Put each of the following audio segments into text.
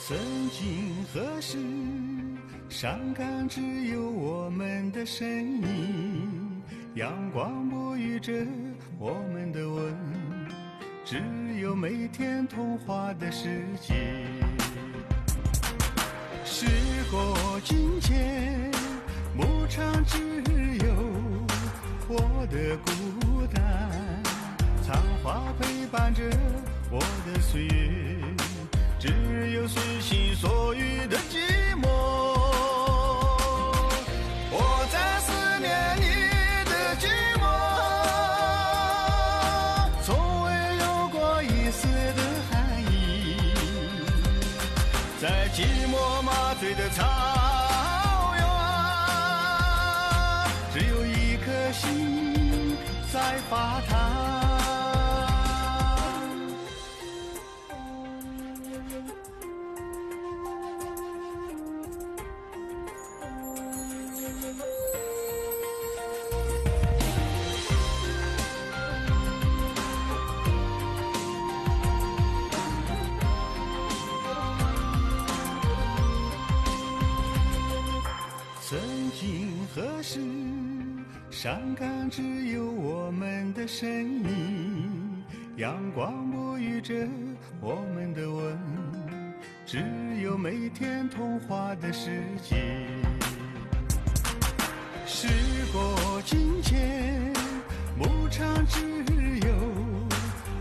曾经何时，山岗只有我们的身影，阳光沐浴着我们的吻，只有每天童话的世界。时过境迁，牧场只有我的孤单，苍花陪伴着我的岁月，只有随心所欲的寂寞。我在思念你的寂寞，从未有过一丝的寒意，在寂寞麻醉的草原，只有一颗心在发烫。曾经何时，山岗只有我们的身影，阳光沐浴着我们的吻，只有每天童话的世界。时过境迁，牧场只有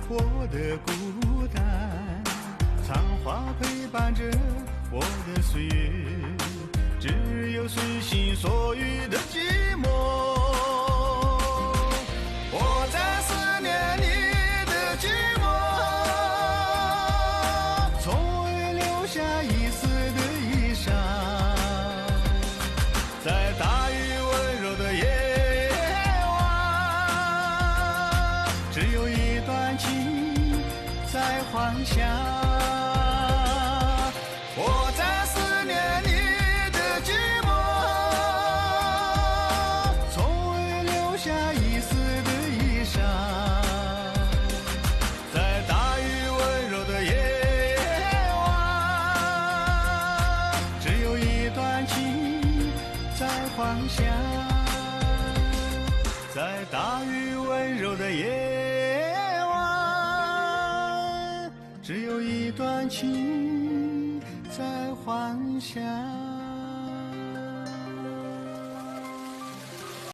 我的孤单，苍花陪伴着我的岁月，只有随心所欲的寂寞。我在思念你的寂寞，从未留下一丝的衣裳，在大雨温柔的夜晚，只有一段情在幻想。我在思念你的寂寞，从未留下一丝的衣裳，在大雨温柔的夜晚，只有一段情在幻想，在大雨温柔的夜晚，只有一段情在幻想。